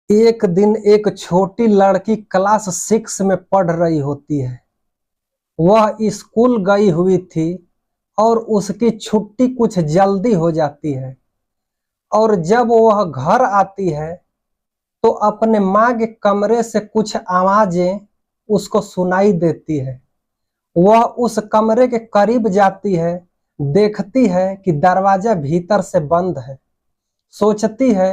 एक दिन एक छोटी लड़की क्लास 6 में पढ़ रही होती है। वह स्कूल गई हुई थी और उसकी छुट्टी कुछ जल्दी हो जाती है और जब वह घर आती है तो अपने माँ के कमरे से कुछ आवाजें उसको सुनाई देती है। वह उस कमरे के करीब जाती है, देखती है कि दरवाजा भीतर से बंद है। सोचती है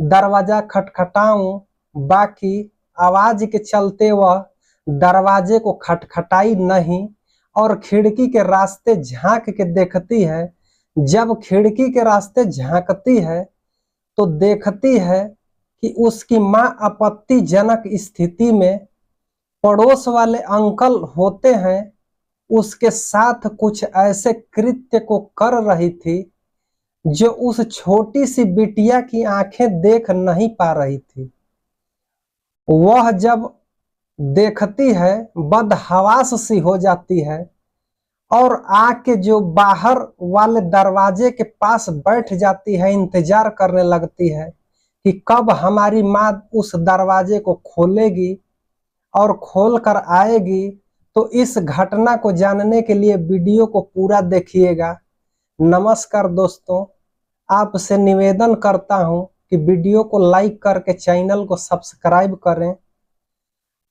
दरवाजा खटखटाऊं, बाकी आवाज के चलते वह दरवाजे को खटखटाई नहीं और खिड़की के रास्ते झांक के देखती है। जब खिड़की के रास्ते झांकती है तो देखती है कि उसकी माँ आपत्तिजनक स्थिति में पड़ोस वाले अंकल होते हैं उसके साथ कुछ ऐसे कृत्य को कर रही थी जो उस छोटी सी बिटिया की आंखें देख नहीं पा रही थी। वह जब देखती है बदहवास सी हो जाती है और आके जो बाहर वाले दरवाजे के पास बैठ जाती है, इंतजार करने लगती है कि कब हमारी माँ उस दरवाजे को खोलेगी और खोल कर आएगी। तो इस घटना को जानने के लिए वीडियो को पूरा देखिएगा। नमस्कार दोस्तों, आपसे निवेदन करता हूं कि वीडियो को लाइक करके चैनल को सब्सक्राइब करें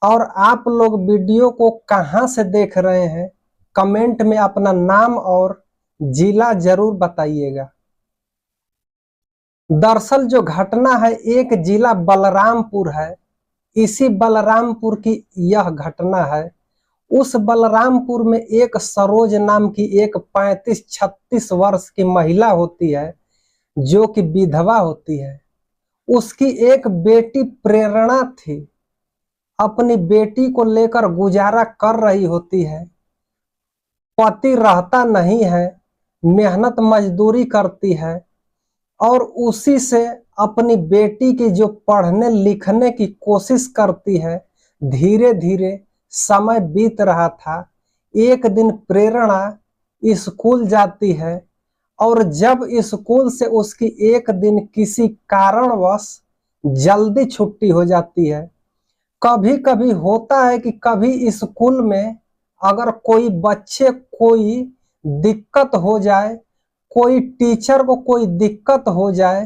और आप लोग वीडियो को कहां से देख रहे हैं कमेंट में अपना नाम और जिला जरूर बताइएगा। दरअसल जो घटना है एक जिला बलरामपुर है। इसी बलरामपुर की यह घटना है। उस बलरामपुर में एक सरोज नाम की एक 35-36 वर्ष की महिला होती है जो कि विधवा होती है। उसकी एक बेटी प्रेरणा थी। अपनी बेटी को लेकर गुजारा कर रही होती है। पति रहता नहीं है, मेहनत मजदूरी करती है और उसी से अपनी बेटी की जो पढ़ने लिखने की कोशिश करती है। धीरे धीरे समय बीत रहा था। एक दिन प्रेरणा स्कूल जाती है और जब स्कूल से उसकी एक दिन किसी कारणवश जल्दी छुट्टी हो जाती है। कभी कभी होता है कि कभी स्कूल में अगर कोई बच्चे कोई दिक्कत हो जाए, कोई टीचर को कोई दिक्कत हो जाए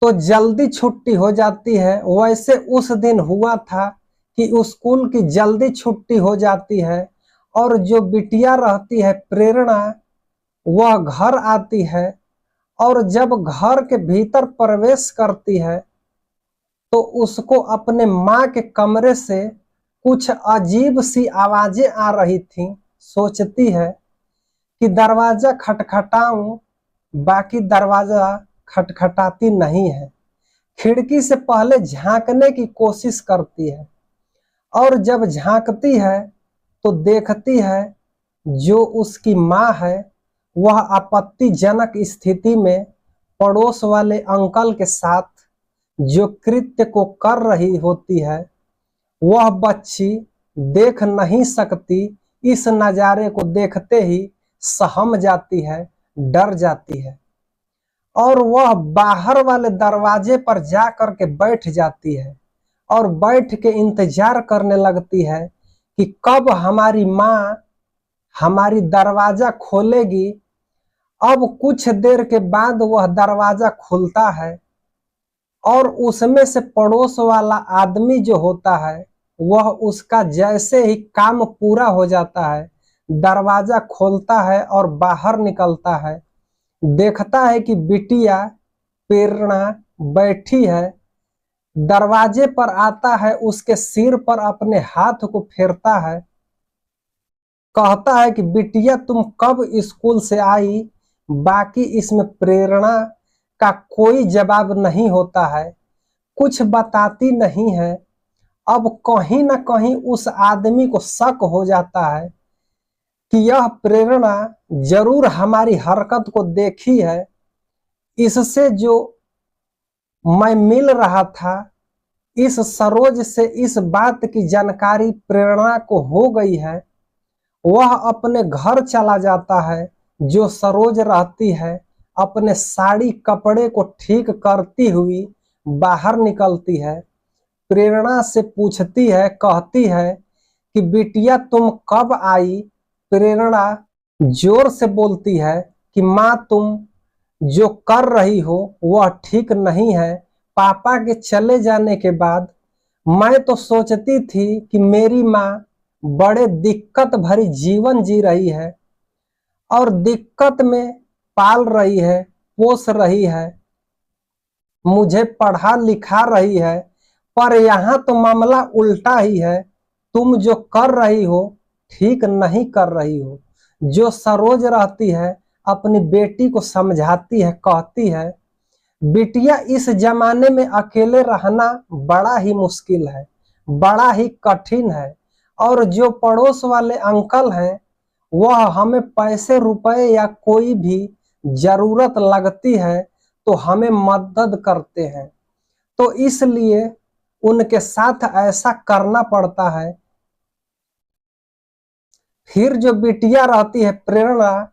तो जल्दी छुट्टी हो जाती है। वैसे उस दिन हुआ था कि स्कूल की जल्दी छुट्टी हो जाती है और जो बिटिया रहती है प्रेरणा वह घर आती है और जब घर के भीतर प्रवेश करती है तो उसको अपने माँ के कमरे से कुछ अजीब सी आवाजें आ रही थीं। सोचती है कि दरवाजा खटखटाऊं, बाकी दरवाजा खटखटाती नहीं है। खिड़की से पहले झांकने की कोशिश करती है और जब झांकती है तो देखती है जो उसकी माँ है वह आपत्तिजनक स्थिति में पड़ोस वाले अंकल के साथ जो कृत्य को कर रही होती है। वह बच्ची देख नहीं सकती। इस नज़ारे को देखते ही सहम जाती है, डर जाती है और वह बाहर वाले दरवाजे पर जा कर के बैठ जाती है और बैठ के इंतजार करने लगती है कि कब हमारी माँ हमारी दरवाजा खोलेगी। अब कुछ देर के बाद वह दरवाजा खुलता है और उसमें से पड़ोस वाला आदमी जो होता है वह उसका जैसे ही काम पूरा हो जाता है दरवाजा खोलता है और बाहर निकलता है। देखता है कि बिटिया प्रेरणा बैठी है। दरवाजे पर आता है, उसके सिर पर अपने हाथ को फेरता है, कहता है कि बिटिया तुम कब स्कूल से आई। बाकी इसमें प्रेरणा का कोई जवाब नहीं होता है, कुछ बताती नहीं है। अब कहीं ना कहीं उस आदमी को शक हो जाता है कि यह प्रेरणा जरूर हमारी हरकत को देखी है। इससे जो मैं मिल रहा था इस सरोज से इस बात की जानकारी प्रेरणा को हो गई है। वह अपने घर चला जाता है। जो सरोज रहती है अपने साड़ी कपड़े को ठीक करती हुई बाहर निकलती है, प्रेरणा से पूछती है, कहती है कि बिटिया तुम कब आई। प्रेरणा जोर से बोलती है कि माँ तुम जो कर रही हो वह ठीक नहीं है। पापा के चले जाने के बाद मैं तो सोचती थी कि मेरी माँ बड़े दिक्कत भरी जीवन जी रही है और दिक्कत में पाल रही है, पोस रही है, मुझे पढ़ा लिखा रही है। पर यहाँ तो मामला उल्टा ही है। तुम जो कर रही हो ठीक नहीं कर रही हो। जो सरोज रहती है अपनी बेटी को समझाती है, कहती है बिटिया इस जमाने में अकेले रहना बड़ा ही मुश्किल है, बड़ा ही कठिन है। और जो पड़ोस वाले अंकल हैं वह हमें पैसे रुपए या कोई भी जरूरत लगती है तो हमें मदद करते हैं, तो इसलिए उनके साथ ऐसा करना पड़ता है। फिर जो बिटिया रहती है प्रेरणा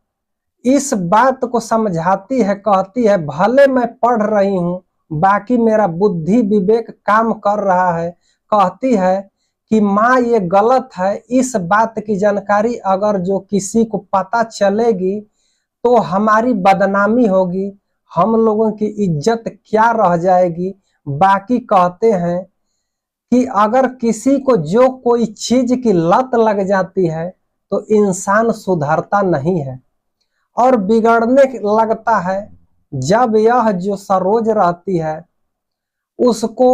इस बात को समझाती है, कहती है भले मैं पढ़ रही हूँ, बाकी मेरा बुद्धि विवेक काम कर रहा है। कहती है कि माँ ये गलत है, इस बात की जानकारी अगर जो किसी को पता चलेगी तो हमारी बदनामी होगी, हम लोगों की इज्जत क्या रह जाएगी। बाकी कहते हैं कि अगर किसी को जो कोई चीज की लत लग जाती है तो इंसान सुधरता नहीं है और बिगड़ने लगता है। जब यह जो सरोज रहती है उसको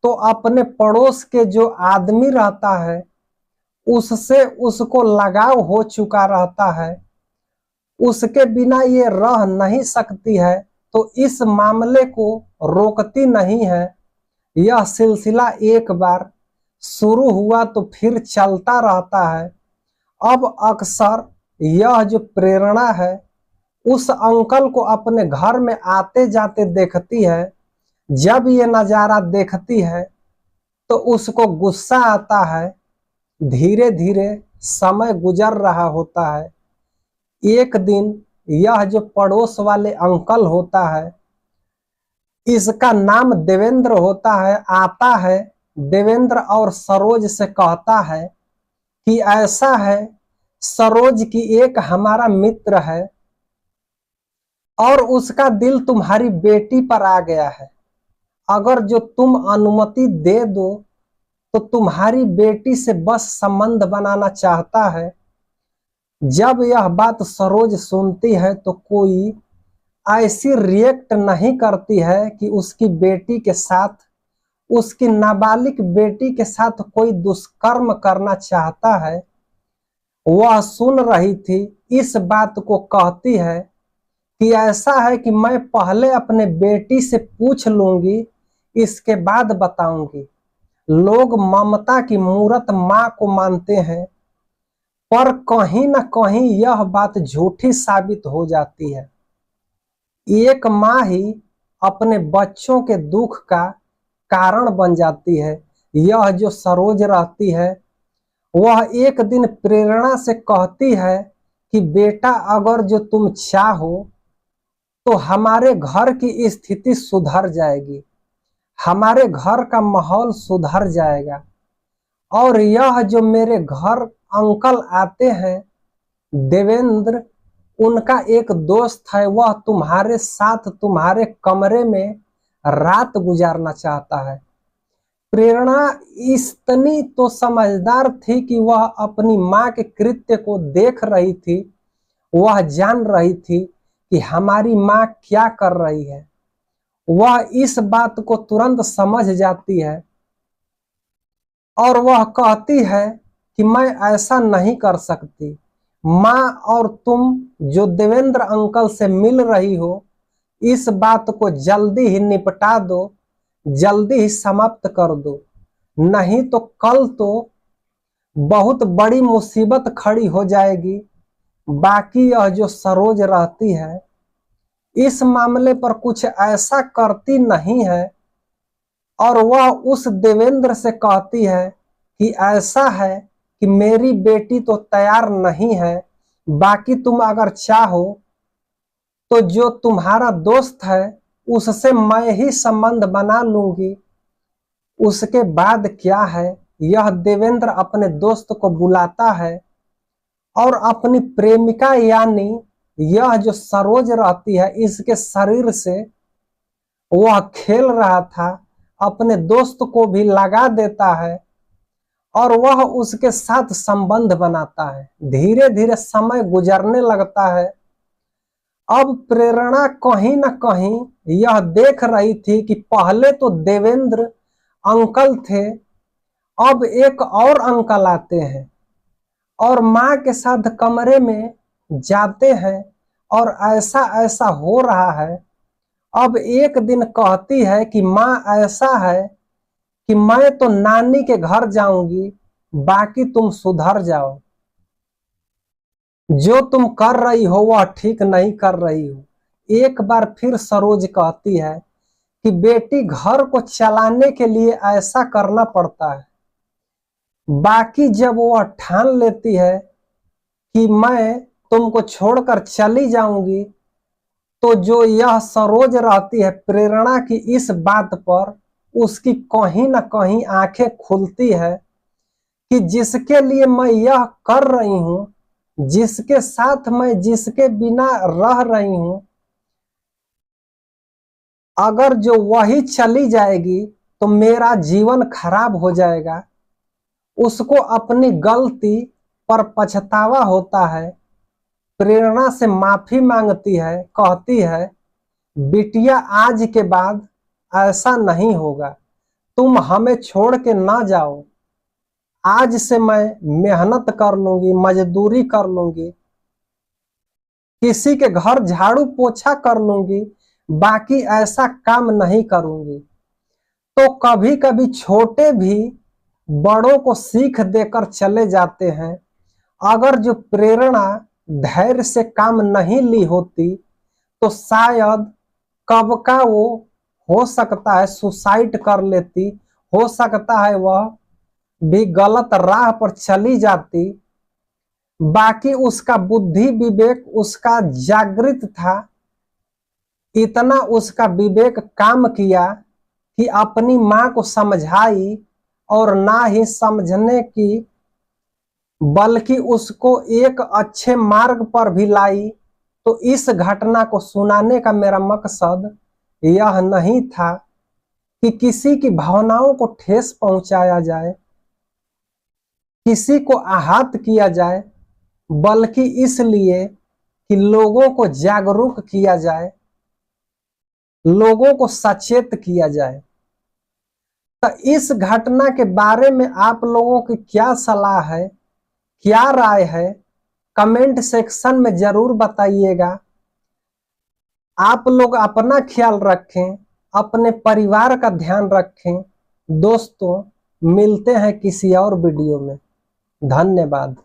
तो अपने पड़ोस के जो आदमी रहता है उससे उसको लगाव हो चुका रहता है, उसके बिना ये रह नहीं सकती है, तो इस मामले को रोकती नहीं है। यह सिलसिला एक बार शुरू हुआ तो फिर चलता रहता है। अब अक्सर यह जो प्रेरणा है उस अंकल को अपने घर में आते जाते देखती है। जब ये नजारा देखती है तो उसको गुस्सा आता है। धीरे धीरे समय गुजर रहा होता है। एक दिन यह जो पड़ोस वाले अंकल होता है, इसका नाम देवेंद्र होता है, आता है देवेंद्र और सरोज से कहता है कि ऐसा है सरोज की एक हमारा मित्र है और उसका दिल तुम्हारी बेटी पर आ गया है। अगर जो तुम अनुमति दे दो तो तुम्हारी बेटी से बस संबंध बनाना चाहता है। जब यह बात सरोज सुनती है तो कोई ऐसी रिएक्ट नहीं करती है कि उसकी बेटी के साथ, उसकी नाबालिग बेटी के साथ कोई दुष्कर्म करना चाहता है। वह सुन रही थी, इस बात को कहती है कि ऐसा है कि मैं पहले अपने बेटी से पूछ लूंगी, इसके बाद बताऊंगी। लोग ममता की मूरत माँ को मानते हैं, पर कहीं ना कहीं यह बात झूठी साबित हो जाती है। एक माँ ही अपने बच्चों के दुख का कारण बन जाती है। यह जो सरोज रहती है वह एक दिन प्रेरणा से कहती है कि बेटा अगर जो तुम चाहो तो हमारे घर की स्थिति सुधर जाएगी, हमारे घर का माहौल सुधर जाएगा। और यह जो मेरे घर अंकल आते हैं देवेंद्र, उनका एक दोस्त है, वह तुम्हारे साथ तुम्हारे कमरे में रात गुजारना चाहता है। प्रेरणा इतनी तो समझदार थी कि वह अपनी माँ के कृत्य को देख रही थी। वह जान रही थी कि हमारी माँ क्या कर रही है। वह इस बात को तुरंत समझ जाती है और वह कहती है कि मैं ऐसा नहीं कर सकती। माँ और तुम जो देवेंद्र अंकल से मिल रही हो, इस बात को जल्दी ही निपटा दो, जल्दी ही समाप्त कर दो, नहीं तो कल तो बहुत बड़ी मुसीबत खड़ी हो जाएगी। बाकी यह जो सरोज रहती है इस मामले पर कुछ ऐसा करती नहीं है और वह उस देवेंद्र से कहती है कि ऐसा है कि मेरी बेटी तो तैयार नहीं है, बाकी तुम अगर चाहो तो जो तुम्हारा दोस्त है उससे मैं ही संबंध बना लूंगी। उसके बाद क्या है, यह देवेंद्र अपने दोस्त को बुलाता है और अपनी प्रेमिका यानी यह जो सरोज रहती है इसके शरीर से वह खेल रहा था, अपने दोस्त को भी लगा देता है और वह उसके साथ संबंध बनाता है। धीरे धीरे समय गुजरने लगता है। अब प्रेरणा कहीं ना कहीं यह देख रही थी कि पहले तो देवेंद्र अंकल थे, अब एक और अंकल आते हैं और माँ के साथ कमरे में जाते हैं और ऐसा ऐसा हो रहा है। अब एक दिन कहती है कि माँ ऐसा है कि मैं तो नानी के घर जाऊंगी, बाकी तुम सुधर जाओ, जो तुम कर रही हो वह ठीक नहीं कर रही हो। एक बार फिर सरोज कहती है कि बेटी घर को चलाने के लिए ऐसा करना पड़ता है। बाकी जब वह ठान लेती है कि मैं तुमको छोड़कर चली जाऊंगी, तो जो यह सरोज रहती है प्रेरणा की इस बात पर उसकी कहीं ना कहीं आंखें खुलती है कि जिसके लिए मैं यह कर रही हूं, जिसके साथ मैं जिसके बिना रह रही हूं, अगर जो वही चली जाएगी तो मेरा जीवन खराब हो जाएगा। उसको अपनी गलती पर पछतावा होता है। प्रेरणा से माफी मांगती है, कहती है बिटिया आज के बाद ऐसा नहीं होगा, तुम हमें छोड़ के ना जाओ। आज से मैं मेहनत कर लूंगी, मजदूरी कर लूंगी, किसी के घर झाड़ू पोछा कर लूंगी, बाकी ऐसा काम नहीं करूंगी। तो कभी कभी छोटे भी बड़ों को सीख देकर चले जाते हैं। अगर जो प्रेरणा धैर्य से काम नहीं ली होती तो शायद कब का वो हो सकता है सुसाइड कर लेती, हो सकता है वह भी गलत राह पर चली जाती। बाकी उसका बुद्धि विवेक उसका जागृत था, इतना उसका विवेक काम किया कि अपनी मां को समझाई और ना ही समझने की बल्कि उसको एक अच्छे मार्ग पर भी लाई। तो इस घटना को सुनाने का मेरा मकसद यह नहीं था कि किसी की भावनाओं को ठेस पहुंचाया जाए, किसी को आहत किया जाए, बल्कि इसलिए कि लोगों को जागरूक किया जाए, लोगों को सचेत किया जाए। तो इस घटना के बारे में आप लोगों की क्या सलाह है, क्या राय है, कमेंट सेक्शन में जरूर बताइएगा। आप लोग अपना ख्याल रखें, अपने परिवार का ध्यान रखें। दोस्तों मिलते हैं किसी और वीडियो में। धन्यवाद।